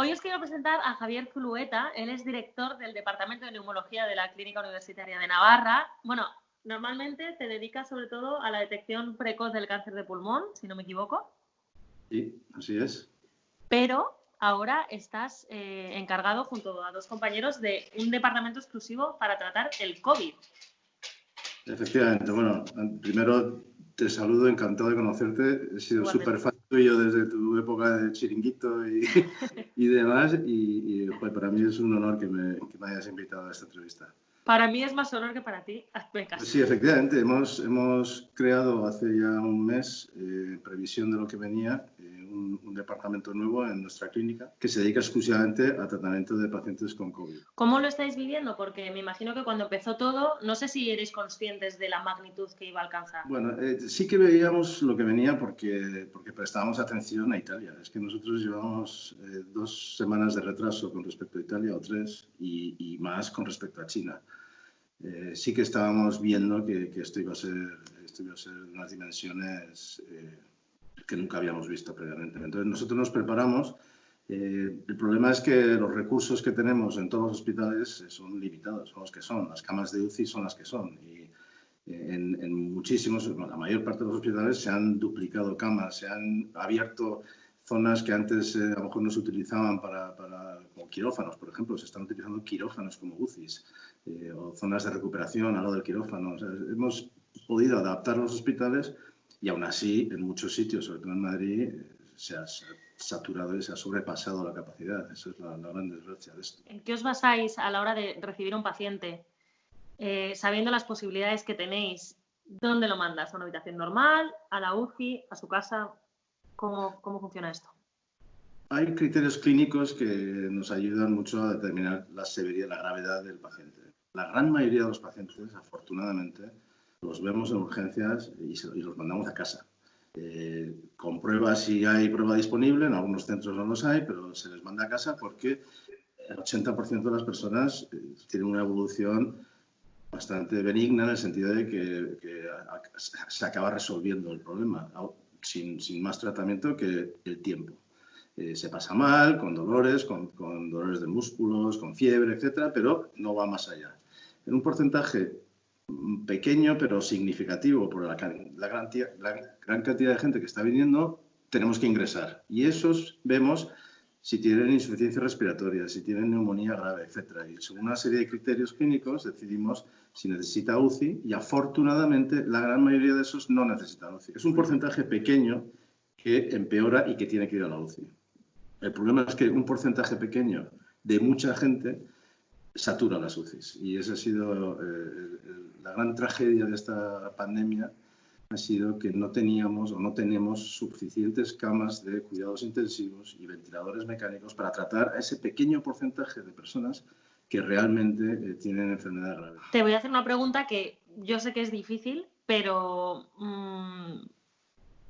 Hoy os quiero presentar a Javier Zulueta. Él es director del Departamento de Neumología de la Clínica Universitaria de Navarra. Bueno, normalmente te dedicas sobre todo a la detección precoz del cáncer de pulmón, si no me equivoco. Sí, así es. Pero ahora estás encargado junto a dos compañeros de un departamento exclusivo para tratar el COVID. Efectivamente. Bueno, primero te saludo, encantado de conocerte. He sido súper fan tuyo desde tu época de chiringuito y demás. Y joder, para mí es un honor que me hayas invitado a esta entrevista. Para mí es más honor que para ti. Hazme caso. Pues sí, efectivamente. Hemos creado hace ya un mes, en previsión de lo que venía, un departamento nuevo en nuestra clínica que se dedica exclusivamente a tratamiento de pacientes con COVID. ¿Cómo lo estáis viviendo? Porque me imagino que cuando empezó todo, no sé si erais conscientes de la magnitud que iba a alcanzar. Bueno, sí que veíamos lo que venía porque prestábamos atención a Italia. Es que nosotros llevamos 2 semanas de retraso con respecto a Italia, o 3, y más con respecto a China. Sí que estábamos viendo que esto iba a ser de unas dimensiones que nunca habíamos visto previamente. Entonces nosotros nos preparamos. El problema es que los recursos que tenemos en todos los hospitales son limitados, son los que son. Las camas de UCI son las que son. Y en muchísimos, la mayor parte de los hospitales se han duplicado camas, se han abierto zonas que antes a lo mejor no se utilizaban como quirófanos, por ejemplo, se están utilizando quirófanos como UCIs, o zonas de recuperación al lado del quirófano. O sea, hemos podido adaptar los hospitales y aún así en muchos sitios, sobre todo en Madrid, se ha saturado y se ha sobrepasado la capacidad. Esa es la gran desgracia de esto. ¿En qué os basáis a la hora de recibir a un paciente? Sabiendo las posibilidades que tenéis, ¿dónde lo mandas? ¿A una habitación normal? ¿A la UCI? ¿A su casa? ¿Cómo funciona esto? Hay criterios clínicos que nos ayudan mucho a determinar la severidad, la gravedad del paciente. La gran mayoría de los pacientes, afortunadamente, los vemos en urgencias y los mandamos a casa. Comprueba si hay prueba disponible, en algunos centros no los hay, pero se les manda a casa porque el 80% de las personas tienen una evolución bastante benigna en el sentido de que se acaba resolviendo el problema sin más tratamiento que el tiempo. Se pasa mal, con dolores, con dolores de músculos, con fiebre, etcétera, pero no va más allá. En un porcentaje pequeño pero significativo por la gran cantidad de gente que está viniendo, tenemos que ingresar. Y esos vemos si tienen insuficiencia respiratoria, si tienen neumonía grave, etcétera. Y según una serie de criterios clínicos decidimos si necesita UCI y afortunadamente la gran mayoría de esos no necesitan UCI. Es un porcentaje pequeño que empeora y que tiene que ir a la UCI. El problema es que un porcentaje pequeño de mucha gente satura las UCIs. Y esa ha sido la gran tragedia de esta pandemia, ha sido que no teníamos o no tenemos suficientes camas de cuidados intensivos y ventiladores mecánicos para tratar a ese pequeño porcentaje de personas que realmente tienen enfermedad grave. Te voy a hacer una pregunta que yo sé que es difícil, pero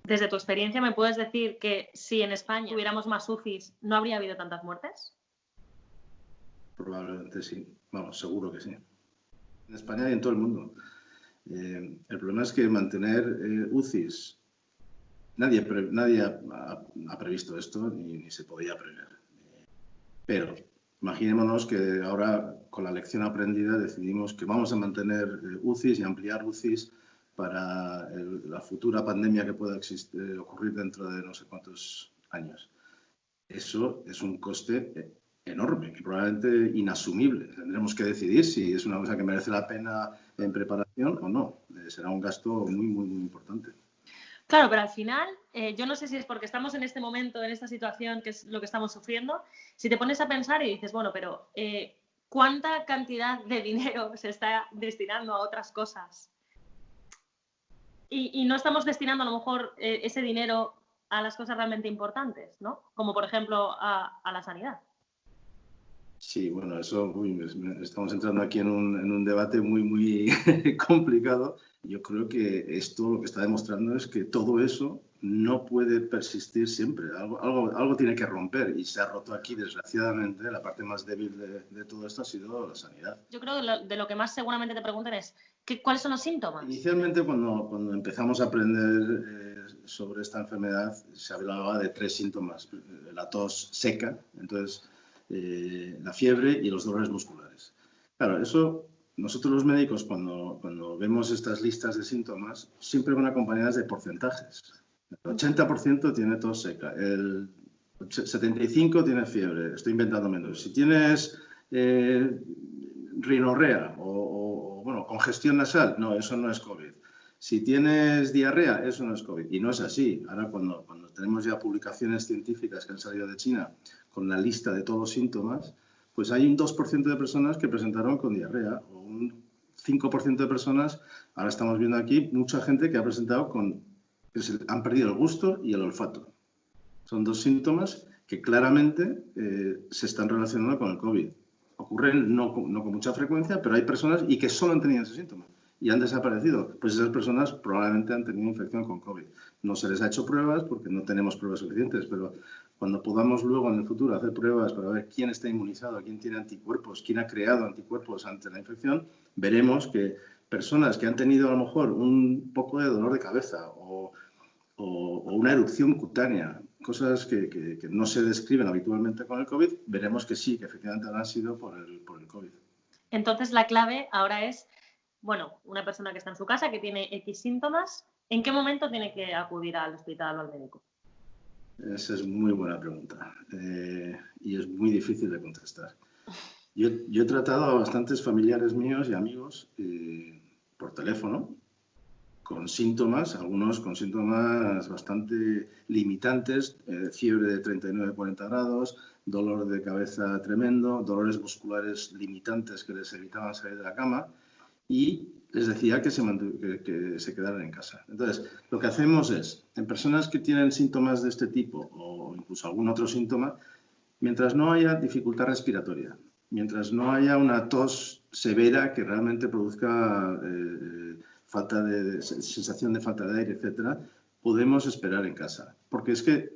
desde tu experiencia, ¿me puedes decir que si en España tuviéramos más UCIs, no habría habido tantas muertes? Probablemente sí. Vamos, seguro que sí. En España y en todo el mundo. El problema es que mantener UCIs, nadie ha previsto esto ni se podía prever. Pero imaginémonos que ahora, con la lección aprendida, decidimos que vamos a mantener UCIs y ampliar UCIs para la futura pandemia que pueda ocurrir dentro de no sé cuántos años. Eso es un coste enorme, que probablemente inasumible. Tendremos que decidir si es una cosa que merece la pena en preparación o no. Será un gasto muy, muy, muy importante. Claro, pero al final, yo no sé si es porque estamos en este momento, en esta situación, que es lo que estamos sufriendo, si te pones a pensar y dices, bueno, pero ¿cuánta cantidad de dinero se está destinando a otras cosas? Y no estamos destinando a lo mejor ese dinero a las cosas realmente importantes, ¿no? Como por ejemplo a la sanidad. Sí, bueno, eso, estamos entrando aquí en un debate muy, muy complicado. Yo creo que esto lo que está demostrando es que todo eso no puede persistir siempre. Algo tiene que romper y se ha roto aquí, desgraciadamente. La parte más débil de todo esto ha sido la sanidad. Yo creo que de lo que más seguramente te preguntan es ¿cuáles son los síntomas? Inicialmente, cuando empezamos a aprender sobre esta enfermedad se hablaba de 3 síntomas. La tos seca, entonces la fiebre y los dolores musculares. Claro, eso nosotros los médicos cuando vemos estas listas de síntomas siempre van acompañadas de porcentajes. El 80% tiene tos seca, el 75% tiene fiebre, estoy inventando menos. Si tienes rinorrea o bueno, congestión nasal, no, eso no es COVID. Si tienes diarrea, eso no es COVID. Y no es así. Ahora cuando tenemos ya publicaciones científicas que han salido de China con la lista de todos los síntomas, pues hay un 2% de personas que presentaron con diarrea o un 5% de personas, ahora estamos viendo aquí, mucha gente que ha presentado que han perdido el gusto y el olfato. Son 2 síntomas que claramente se están relacionando con el COVID. Ocurren no con mucha frecuencia, pero hay personas y que solo han tenido ese síntoma y han desaparecido. Pues esas personas probablemente han tenido infección con COVID. No se les ha hecho pruebas porque no tenemos pruebas suficientes, pero cuando podamos luego en el futuro hacer pruebas para ver quién está inmunizado, quién tiene anticuerpos, quién ha creado anticuerpos ante la infección, veremos que personas que han tenido a lo mejor un poco de dolor de cabeza o una erupción cutánea, cosas que no se describen habitualmente con el COVID, veremos que sí, que efectivamente han sido por el COVID. Entonces, la clave ahora es, bueno, una persona que está en su casa, que tiene X síntomas, ¿en qué momento tiene que acudir al hospital o al médico? Esa es muy buena pregunta y es muy difícil de contestar. Yo he tratado a bastantes familiares míos y amigos por teléfono con síntomas, algunos con síntomas bastante limitantes, fiebre de 39-40 grados, dolor de cabeza tremendo, dolores musculares limitantes que les evitaban salir de la cama y les decía que se quedaran en casa. Entonces, lo que hacemos es, en personas que tienen síntomas de este tipo o incluso algún otro síntoma, mientras no haya dificultad respiratoria, mientras no haya una tos severa que realmente produzca sensación de falta de aire, etcétera, podemos esperar en casa. Porque es que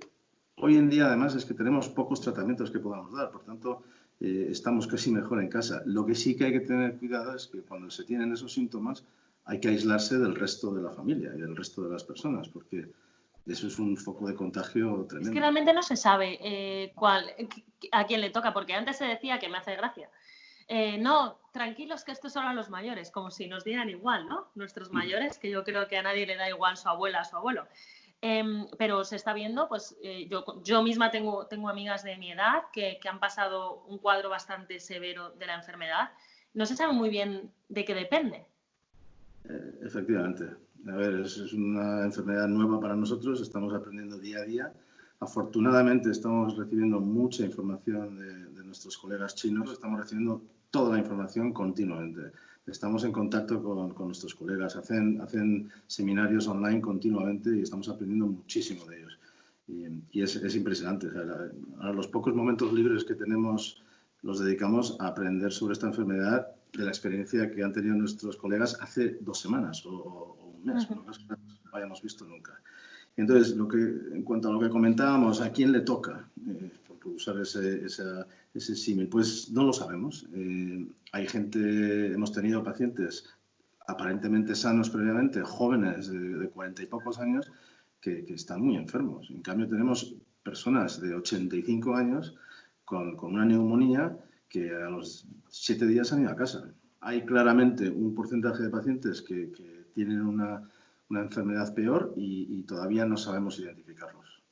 hoy en día, además, es que tenemos pocos tratamientos que podamos dar. Por tanto, estamos casi mejor en casa. Lo que sí que hay que tener cuidado es que cuando se tienen esos síntomas hay que aislarse del resto de la familia y del resto de las personas, porque eso es un foco de contagio tremendo. Es que realmente no se sabe a quién le toca, porque antes se decía, que me hace gracia, no, tranquilos que esto es solo a los mayores, como si nos dieran igual, ¿no? Nuestros mayores, que yo creo que a nadie le da igual su abuela, su abuelo. Pero se está viendo, pues yo misma tengo amigas de mi edad que han pasado un cuadro bastante severo de la enfermedad. No se sabe muy bien de qué depende. Efectivamente. A ver, es una enfermedad nueva para nosotros, estamos aprendiendo día a día. Afortunadamente estamos recibiendo mucha información de nuestros colegas chinos, estamos recibiendo toda la información continuamente. Estamos en contacto con nuestros colegas, hacen seminarios online continuamente y estamos aprendiendo muchísimo de ellos. Y es impresionante. O sea, a los pocos momentos libres que tenemos los dedicamos a aprender sobre esta enfermedad de la experiencia que han tenido nuestros colegas hace 2 semanas o un mes, no lo hayamos visto nunca. Entonces, en cuanto a lo que comentábamos, ¿a quién le toca? Por usar ese símil, pues no lo sabemos. Hay hemos tenido pacientes aparentemente sanos previamente, jóvenes de 40 y pocos años, que están muy enfermos. En cambio, tenemos personas de 85 años con una neumonía que a los 7 días han ido a casa. Hay claramente un porcentaje de pacientes que tienen una enfermedad peor y todavía no sabemos identificarlos.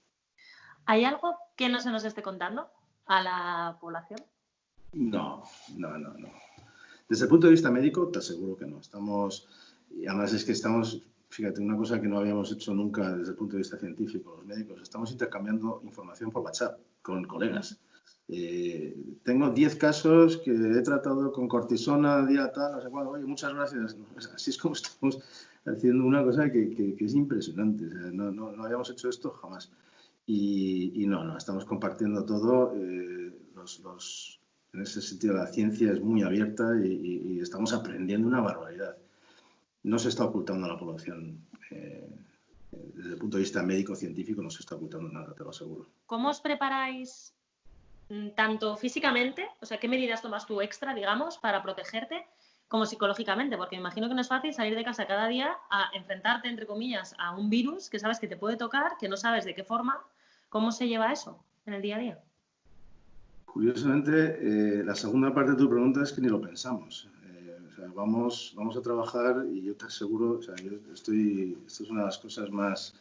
¿Hay algo que no se nos esté contando a la población? No. Desde el punto de vista médico, te aseguro que no. Y además es que fíjate, una cosa que no habíamos hecho nunca desde el punto de vista científico, los médicos, estamos intercambiando información por WhatsApp con colegas. Tengo 10 casos que he tratado con cortisona, día tal, no sé cuándo. Oye, muchas gracias. Así es como estamos haciendo una cosa que es impresionante. O sea, no habíamos hecho esto jamás. Y no, estamos compartiendo todo. En ese sentido, la ciencia es muy abierta y estamos aprendiendo una barbaridad. No se está ocultando a la población. Desde el punto de vista médico-científico no se está ocultando nada, te lo aseguro. ¿Cómo os preparáis tanto físicamente? O sea, ¿qué medidas tomas tú extra, digamos, para protegerte? como psicológicamente, porque me imagino que no es fácil salir de casa cada día a enfrentarte, entre comillas, a un virus que sabes que te puede tocar, que no sabes de qué forma. ¿Cómo se lleva eso en el día a día? Curiosamente, la segunda parte de tu pregunta es que ni lo pensamos. O sea, vamos a trabajar y yo te aseguro, o sea, esto es una de las cosas más,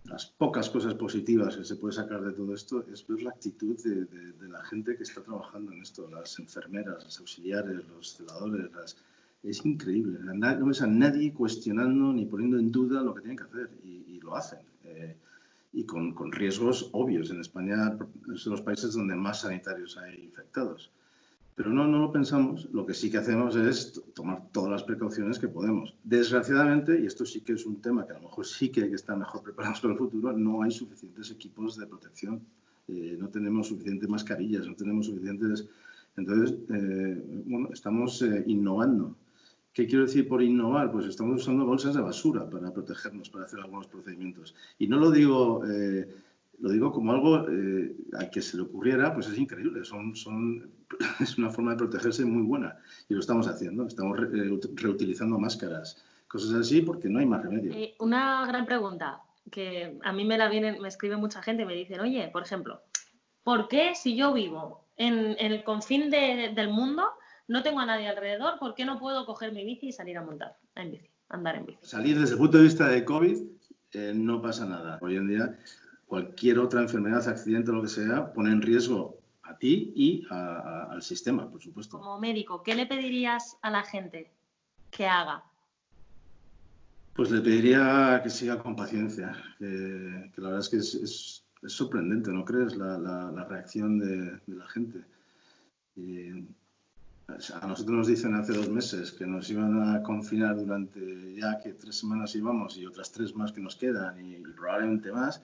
las pocas cosas positivas que se puede sacar de todo esto, es ver la actitud de la gente que está trabajando en esto, las enfermeras, los auxiliares, los celadores, es increíble. No ves a nadie cuestionando ni poniendo en duda lo que tienen que hacer y lo hacen. Y con riesgos obvios. En España es de los países donde más sanitarios hay infectados. Pero no lo pensamos. Lo que sí que hacemos es tomar todas las precauciones que podemos. Desgraciadamente, y esto sí que es un tema que a lo mejor sí que hay que estar mejor preparados para el futuro, no hay suficientes equipos de protección. No tenemos suficientes mascarillas, no tenemos suficientes... Entonces, bueno, estamos innovando. ¿Qué quiero decir por innovar? Pues estamos usando bolsas de basura para protegernos, para hacer algunos procedimientos. Y no lo digo, lo digo como algo a que se le ocurriera, pues es increíble. Es una forma de protegerse muy buena. Y lo estamos haciendo. Estamos reutilizando máscaras, cosas así, porque no hay más remedio. Una gran pregunta que a mí me escribe mucha gente y me dicen, oye, por ejemplo, ¿por qué si yo vivo en el confín del mundo, no tengo a nadie alrededor, por qué no puedo coger mi bici y salir a montar en bici, andar en bici? Salir desde el punto de vista de COVID, no pasa nada. Hoy en día, cualquier otra enfermedad, accidente o lo que sea, pone en riesgo a ti y al sistema, por supuesto. Como médico, ¿qué le pedirías a la gente que haga? Pues le pediría que siga con paciencia, que la verdad es que es sorprendente, ¿no crees? La reacción de la gente. A nosotros nos dicen hace 2 meses que nos iban a confinar durante ya que 3 semanas íbamos y otras 3 más que nos quedan y probablemente más.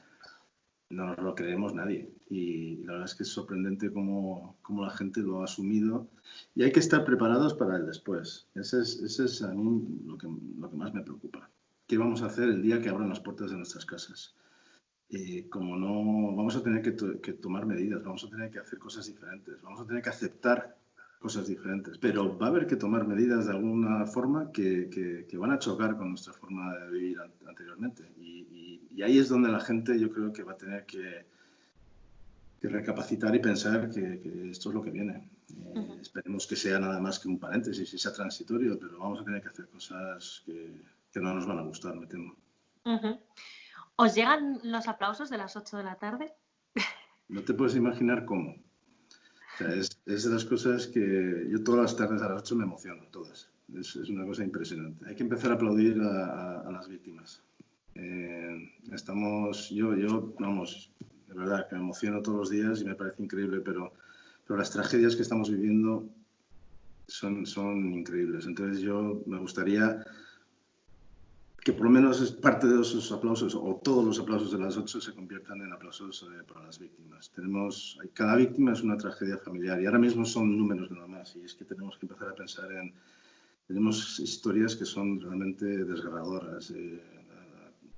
No nos lo creemos nadie. Y la verdad es que es sorprendente cómo la gente lo ha asumido. Y hay que estar preparados para el después. Ese es a mí lo que más me preocupa. ¿Qué vamos a hacer el día que abran las puertas de nuestras casas? Como no, vamos a tener que tomar medidas, vamos a tener que hacer cosas diferentes, vamos a tener que aceptar cosas diferentes, pero va a haber que tomar medidas de alguna forma que van a chocar con nuestra forma de vivir anteriormente. Y ahí es donde la gente yo creo que va a tener que recapacitar y pensar que esto es lo que viene. Esperemos que sea nada más que un paréntesis y sea transitorio, pero vamos a tener que hacer cosas que no nos van a gustar, me temo. ¿Os llegan los aplausos de las 8 de la tarde? No te puedes imaginar cómo. O sea, es de las cosas que yo todas las tardes a las 8 me emociono, todas. Es una cosa impresionante. Hay que empezar a aplaudir a las víctimas. Vamos, de verdad, que me emociono todos los días y me parece increíble, pero las tragedias que estamos viviendo son increíbles. Entonces yo me gustaría que por lo menos parte de esos aplausos o todos los aplausos de las 8 se conviertan en aplausos para las víctimas. Cada víctima es una tragedia familiar y ahora mismo son números nada más y es que tenemos que empezar a pensar tenemos historias que son realmente desgarradoras.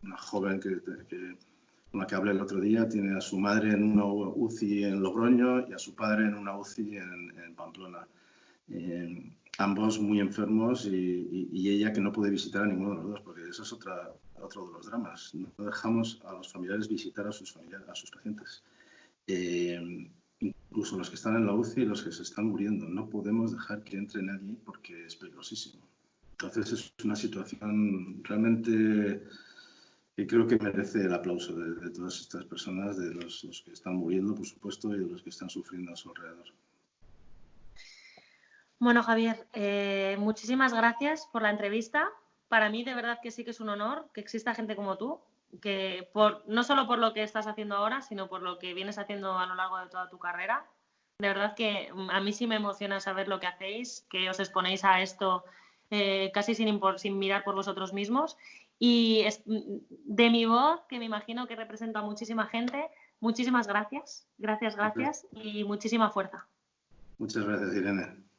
Una joven con la que hablé el otro día tiene a su madre en una UCI en Logroño y a su padre en una UCI en Pamplona. Ambos muy enfermos y ella que no puede visitar a ninguno de los dos, porque eso es otro de los dramas. No dejamos a los familiares visitar a sus pacientes. Incluso los que están en la UCI y los que se están muriendo. No podemos dejar que entre nadie porque es peligrosísimo. Entonces es una situación realmente que creo que merece el aplauso de todas estas personas, de los que están muriendo, por supuesto, y de los que están sufriendo a su alrededor. Bueno, Javier, muchísimas gracias por la entrevista. Para mí, de verdad que sí que es un honor que exista gente como tú, que no solo por lo que estás haciendo ahora, sino por lo que vienes haciendo a lo largo de toda tu carrera. De verdad que a mí sí me emociona saber lo que hacéis, que os exponéis a esto casi sin mirar por vosotros mismos. Y de mi voz, que me imagino que representa a muchísima gente, muchísimas gracias y muchísima fuerza. Muchas gracias, Irene.